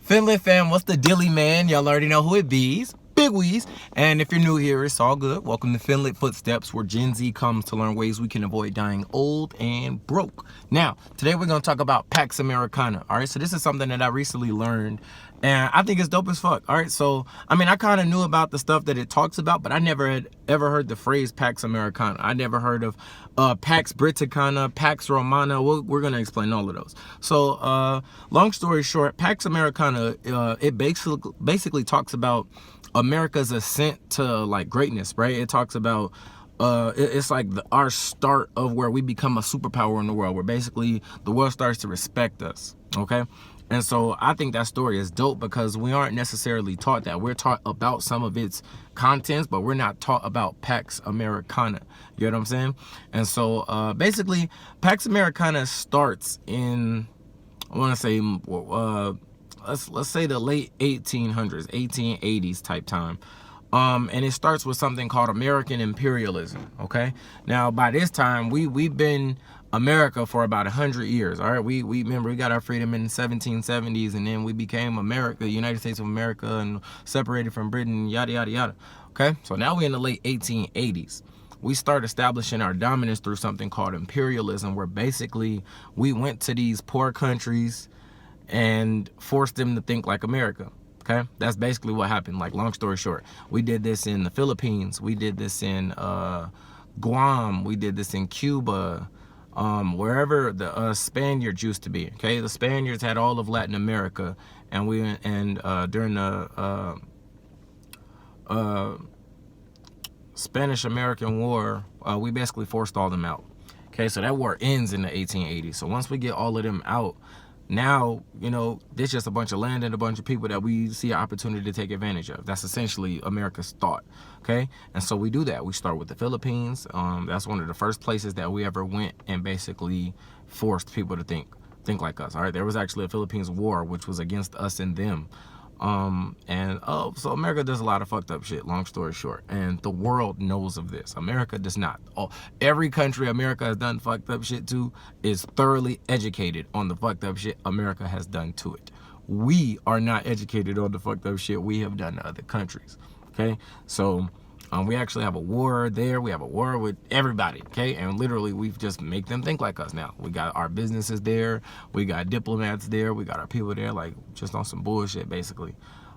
FinLit fam, what's the dealie, man? Y'all already know who it bees. Big Weez. And if you're new here, it's all good. Welcome to FinLit Footsteps, where Gen Z comes to learn ways we can avoid dying old and broke. Now, today we're going to talk about Pax Americana. All right, so this is something that I recently learned, and I think it's dope as fuck. All right, so, I mean, I kind of knew about the stuff that it talks about, but I never had ever heard the phrase Pax Americana. I never heard of Pax Briticana, Pax Romana. We're going to explain all of those. So, long story short, Pax Americana, it basically talks about America's ascent to like greatness, right? It talks about it's like our start of where we become a superpower in the world, where basically the world starts to respect us. Okay. And so I think that story is dope because we aren't necessarily taught that. We're taught about some of its contents, but we're not taught about Pax Americana. You know what I'm saying? And so basically Pax Americana starts in, I want to say let's say the late 1800s, 1880s type time. And it starts with something called American imperialism. Okay. Now by this time we've been America for about 100 years. All right. We remember we got our freedom in the 1770s, and then we became America, United States of America, and separated from Britain, yada, yada, yada. Okay. So now we're in the late 1880s. We start establishing our dominance through something called imperialism, where basically we went to these poor countries and forced them to think like America. Okay, that's basically what happened. Like, long story short, we did this in the Philippines, we did this in Guam, we did this in Cuba, wherever the Spaniards used to be. Okay, the Spaniards had all of Latin America, and during the Spanish-American War, we basically forced all them out. Okay, so that war ends in the 1880s. So once we get all of them out, now, you know, there's just a bunch of land and a bunch of people that we see an opportunity to take advantage of. That's essentially America's thought, okay? And so we do that. We start with the Philippines. That's one of the first places that we ever went and basically forced people to think like us, all right? There was actually a Philippines war, which was against us and them. So America does a lot of fucked up shit, long story short, and the world knows of this. America does not. Every country America has done fucked up shit to is thoroughly educated on the fucked up shit America has done to it. We are not educated on the fucked up shit we have done to other countries. Okay, so we actually have a war there. We have a war with everybody, okay? And literally, we've just make them think like us now. We got our businesses there. We got diplomats there. We got our people there, like, just on some bullshit, basically.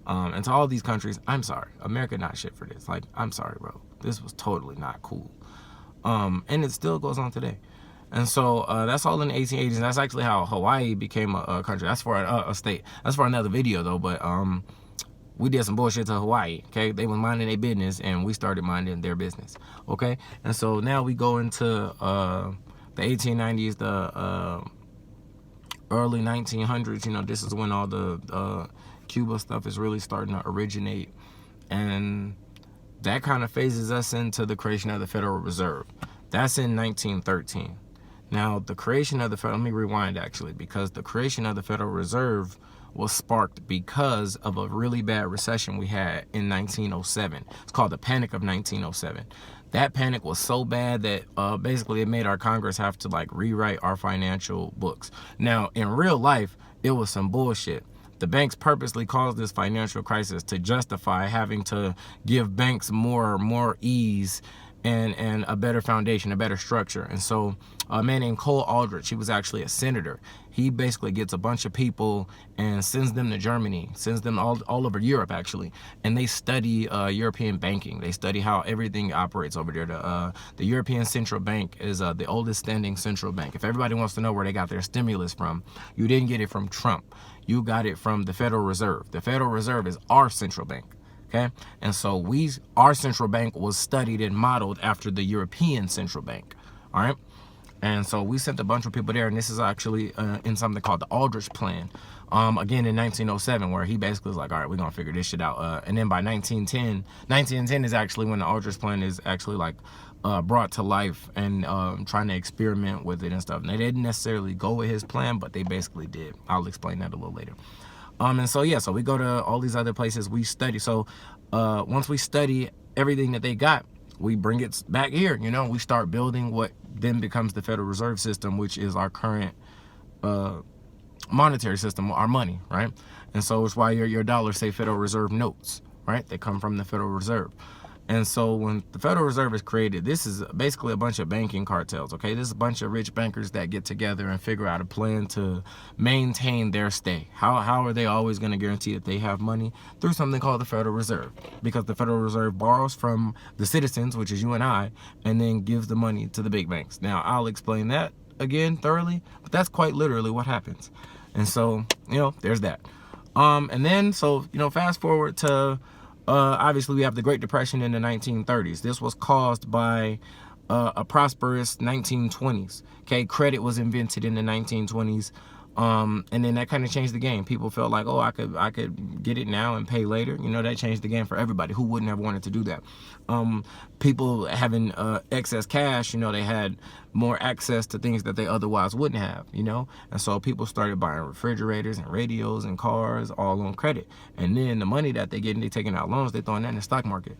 And to all these countries, I'm sorry. America not shit for this. Like, I'm sorry, bro. This was totally not cool. And it still goes on today. And so that's all in the 1880s. And that's actually how Hawaii became a country. That's for a state. That's for another video, though. But we did some bullshit to Hawaii, okay? They was minding their business, and we started minding their business, okay? And so now we go into the 1890s, the early 1900s. You know, this is when all the Cuba stuff is really starting to originate, and that kind of phases us into the creation of the Federal Reserve. That's in 1913. Now, the creation of the let me rewind, actually, because the creation of the Federal Reserve was sparked because of a really bad recession we had in 1907. It's called the Panic of 1907. That panic was so bad that basically it made our Congress have to like rewrite our financial books. Now, in real life, it was some bullshit. The banks purposely caused this financial crisis to justify having to give banks more ease and a better foundation, a better structure. And so a man named Cole Aldrich, he was actually a senator. He basically gets a bunch of people and sends them to Germany, sends them all over Europe, actually. And they study European banking. They study how everything operates over there. The European Central Bank is the oldest standing central bank. If everybody wants to know where they got their stimulus from, you didn't get it from Trump. You got it from the Federal Reserve. The Federal Reserve is our central bank. Okay, and so our central bank was studied and modeled after the European Central Bank. All right, and so we sent a bunch of people there, and this is actually in something called the Aldrich Plan. Again in 1907, where he basically was like, all right, we're gonna figure this shit out. And then by 1910 is actually when the Aldrich Plan is actually like brought to life, and trying to experiment with it and stuff. And they didn't necessarily go with his plan, but they basically did. I'll explain that a little later. And so, yeah, so we go to all these other places, we study. So once we study everything that they got, we bring it back here, you know, we start building what then becomes the Federal Reserve System, which is our current monetary system, our money, right? And so it's why your dollars say Federal Reserve notes, right? They come from the Federal Reserve. And so when the Federal Reserve is created, this is basically a bunch of banking cartels, okay? This is a bunch of rich bankers that get together and figure out a plan to maintain their stay. How are they always going to guarantee that they have money? Through something called the Federal Reserve. Because the Federal Reserve borrows from the citizens, which is you and I, and then gives the money to the big banks. Now, I'll explain that again thoroughly, but that's quite literally what happens. And so, there's that. And then, fast forward to... obviously, we have the Great Depression in the 1930s. This was caused by a prosperous 1920s. Okay, credit was invented in the 1920s, and then that kind of changed the game. People felt like, oh, I could get it now and pay later. That changed the game for everybody. Who wouldn't have wanted to do that? People having excess cash, they had more access to things that they otherwise wouldn't have, and so people started buying refrigerators and radios and cars all on credit. And then the money that they get and they taking out loans, they throwing that in the stock market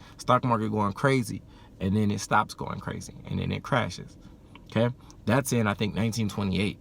going crazy, and then it stops going crazy, and then it crashes. Okay, that's in, I think, 1928.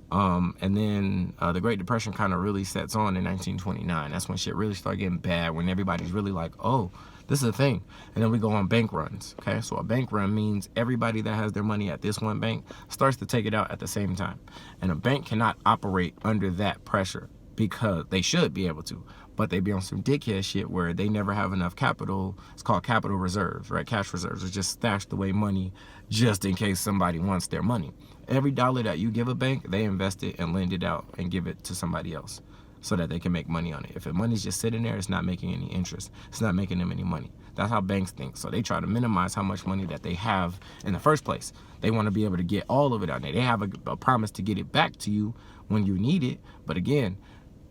And then the Great Depression kind of really sets on in 1929. That's when shit really started getting bad, when everybody's really like, oh, this is a thing. And then we go on bank runs. Okay, so a bank run means everybody that has their money at this one bank starts to take it out at the same time. And a bank cannot operate under that pressure, because they should be able to, but they be on some dickhead shit where they never have enough capital. It's called capital reserves, right? Cash reserves are just stashed away money just in case somebody wants their money. Every dollar that you give a bank, they invest it and lend it out and give it to somebody else so that they can make money on it. If the money's just sitting there, it's not making any interest. It's not making them any money. That's how banks think. So they try to minimize how much money that they have in the first place. They want to be able to get all of it out there. They have a promise to get it back to you when you need it. But again,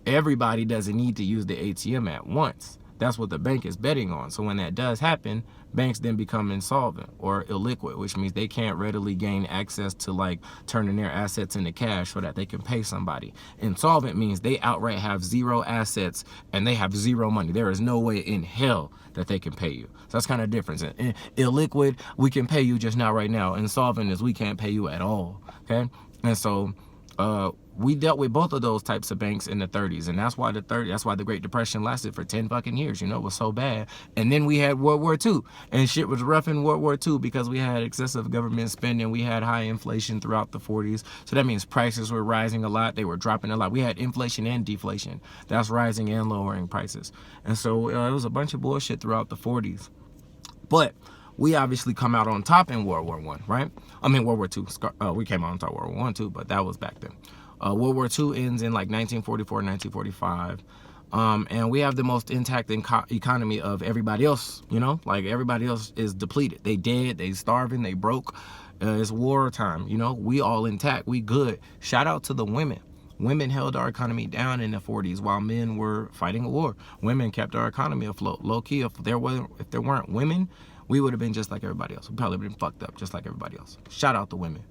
everybody doesn't need to use the ATM at once. That's what the bank is betting on. So when that does happen, banks then become insolvent or illiquid, which means they can't readily gain access to like turning their assets into cash so that they can pay somebody. Insolvent means they outright have zero assets and they have zero money. There is no way in hell that they can pay you. So that's kind of different. Illiquid, we can pay you just not right now. Insolvent is we can't pay you at all. Okay, and so we dealt with both of those types of banks in the 30s, and that's why the Great Depression lasted for 10 fucking years. It was so bad. And then we had World War II, and shit was rough in World War II because we had excessive government spending. We had high inflation throughout the 40s, so that means prices were rising a lot. They were dropping a lot. We had inflation and deflation. That's rising and lowering prices. And so it was a bunch of bullshit throughout the 40s. But we obviously come out on top in World War I, right? I mean, World War II. We came out on top World War I too, but that was back then. World War II ends in like 1944, 1945. And we have the most intact economy of everybody else, like everybody else is depleted. They dead, they starving, they broke. It's war time, we all intact, we good. Shout out to the women. Women held our economy down in the 40s while men were fighting a war. Women kept our economy afloat. Low key, if there weren't women, we would have been just like everybody else. We probably would have been fucked up just like everybody else. Shout out to women.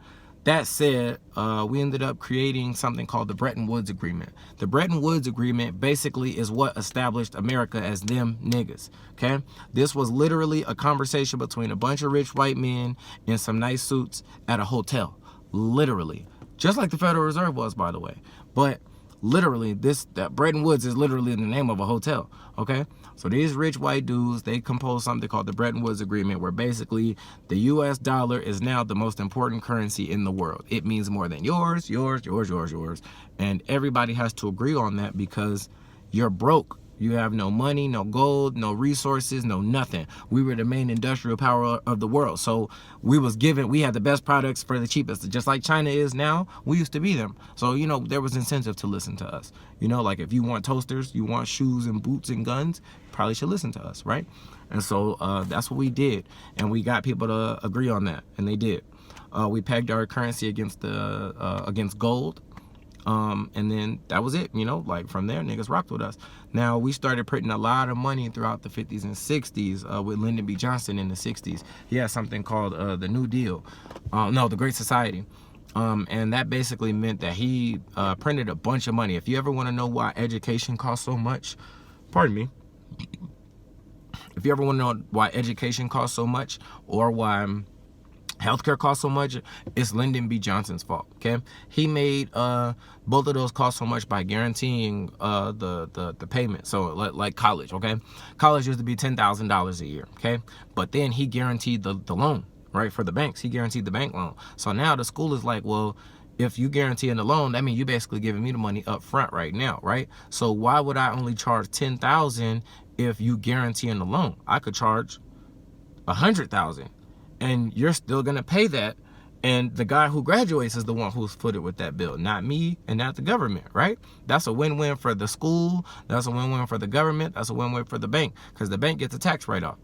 That said, we ended up creating something called the Bretton Woods Agreement. The Bretton Woods Agreement basically is what established America as them niggas, okay? This was literally a conversation between a bunch of rich white men in some nice suits at a hotel, literally. Just like the Federal Reserve was, by the way. But literally, that Bretton Woods is literally the name of a hotel, okay? So these rich white dudes, they composed something called the Bretton Woods Agreement, where basically the US dollar is now the most important currency in the world. It means more than yours, and everybody has to agree on that because you're broke. You have no money, no gold, no resources, no nothing. We were the main industrial power of the world. So we had the best products for the cheapest. Just like China is now, we used to be them. So, there was incentive to listen to us. Like if you want toasters, you want shoes and boots and guns, probably should listen to us, right? And so that's what we did. And we got people to agree on that, and they did. We pegged our currency against gold. And then that was it, like from there, niggas rocked with us. Now, we started printing a lot of money throughout the 50s and 60s with Lyndon B. Johnson in the 60s. He had something called the New Deal. The Great Society. And that basically meant that he printed a bunch of money. If you ever want to know why education costs so much, pardon me. If you ever want to know why education costs so much, or why Healthcare costs so much, it's Lyndon B. Johnson's fault. Okay, he made both of those cost so much by guaranteeing the payment. So like college. Okay, college used to be $10,000 a year. Okay, but then he guaranteed the loan, right, for the banks. He guaranteed the bank loan. So now the school is like, well, if you guaranteeing the loan, that means you basically giving me the money up front right now, right? So why would I only charge $10,000 if you guaranteeing the loan? I could charge $100,000. And you're still gonna pay that, and the guy who graduates is the one who's footed with that bill, not me and not the government, right? That's a win-win for the school, that's a win-win for the government, that's a win-win for the bank, because the bank gets a tax write-off,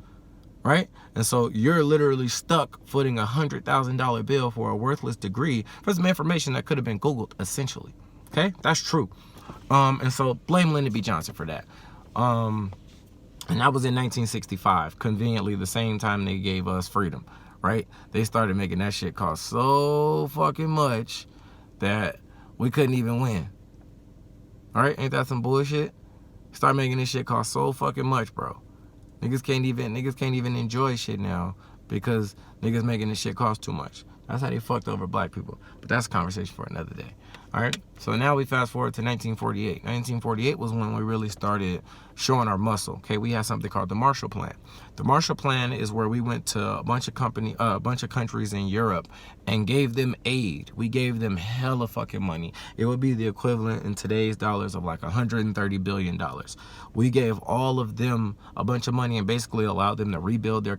right? And so you're literally stuck footing a $100,000 bill for a worthless degree for some information that could have been Googled, essentially. Okay, that's true. And so blame Lyndon B. Johnson for that. And that was in 1965, conveniently the same time they gave us freedom, right? They started making that shit cost so fucking much that we couldn't even win. All right, ain't that some bullshit? Start making this shit cost so fucking much, bro. Niggas can't even enjoy shit now because niggas making this shit cost too much. That's how they fucked over black people. But that's a conversation for another day. All right, so now we fast forward to 1948. 1948 was when we really started showing our muscle. Okay, we had something called the Marshall Plan. The Marshall Plan is where we went to a bunch of countries in Europe and gave them aid. We gave them hella fucking money. It would be the equivalent in today's dollars of like $130 billion. We gave all of them a bunch of money and basically allowed them to rebuild their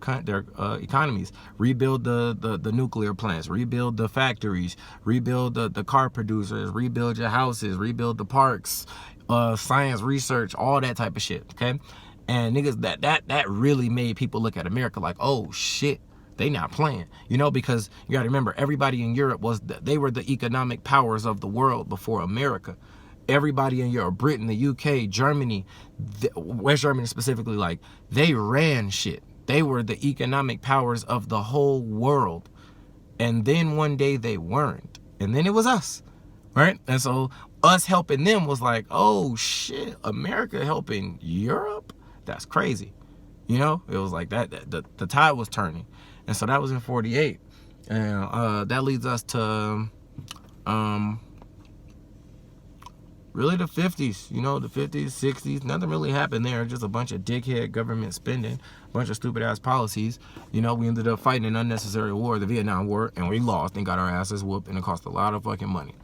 economies, rebuild the nuclear plants, rebuild the factories, rebuild the car producers, rebuild your houses, rebuild the parks, science research, all that type of shit. Okay, and niggas, that really made people look at America like, oh shit, they not playing, you know, because you gotta remember, everybody in Europe they were the economic powers of the world before America. Everybody in Europe, Britain, the UK, Germany, West Germany specifically, like, they ran shit. They were the economic powers of the whole world. And then one day they weren't. And then it was us, right? And so us helping them was like, oh shit, America helping Europe? That's crazy. You know, it was like that, the tide was turning. And so that was in 48. And that leads us to really the 50s, you know, the 50s, 60s, nothing really happened there. Just a bunch of dickhead government spending, a bunch of stupid ass policies. You know, we ended up fighting an unnecessary war, the Vietnam War, and we lost and got our asses whooped, and it cost a lot of fucking money.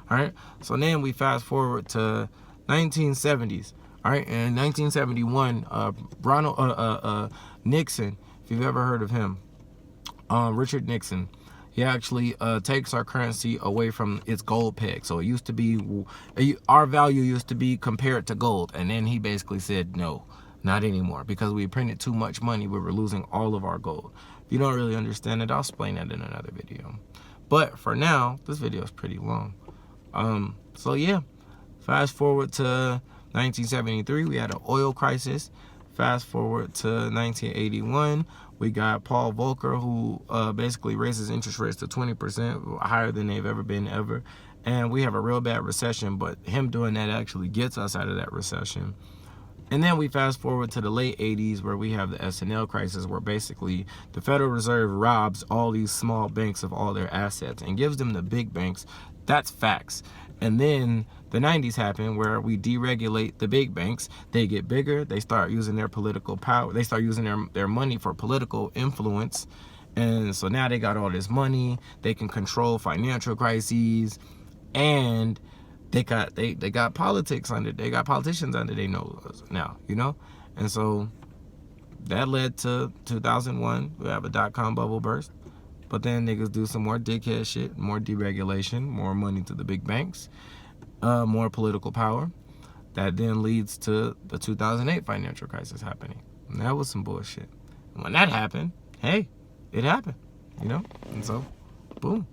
All right, so then we fast forward to 1970s. All right, in 1971, Nixon, if you've ever heard of him, Richard Nixon, he actually takes our currency away from its gold peg. So it used to be, our value used to be compared to gold. And then he basically said, no, not anymore. Because we printed too much money, we were losing all of our gold. If you don't really understand it, I'll explain that in another video. But for now, this video is pretty long. So yeah, fast forward to 1973, we had an oil crisis. Fast forward to 1981, we got Paul Volcker, who basically raises interest rates to 20%, higher than they've ever been ever. And we have a real bad recession, but him doing that actually gets us out of that recession. And then we fast forward to the late 80s, where we have the S&L crisis, where basically the Federal Reserve robs all these small banks of all their assets and gives them the big banks. That's facts. And then the 90s happen, where we deregulate the big banks. They get bigger. They start using their political power. They start using their money for political influence. And so now they got all this money. They can control financial crises. And they got politics under, they got politicians under their nose now, you know? And so that led to 2001. We have a dot-com bubble burst. But then niggas do some more dickhead shit, more deregulation, more money to the big banks, more political power. That then leads to the 2008 financial crisis happening. And that was some bullshit. And when that happened, hey, it happened, you know? And so, boom.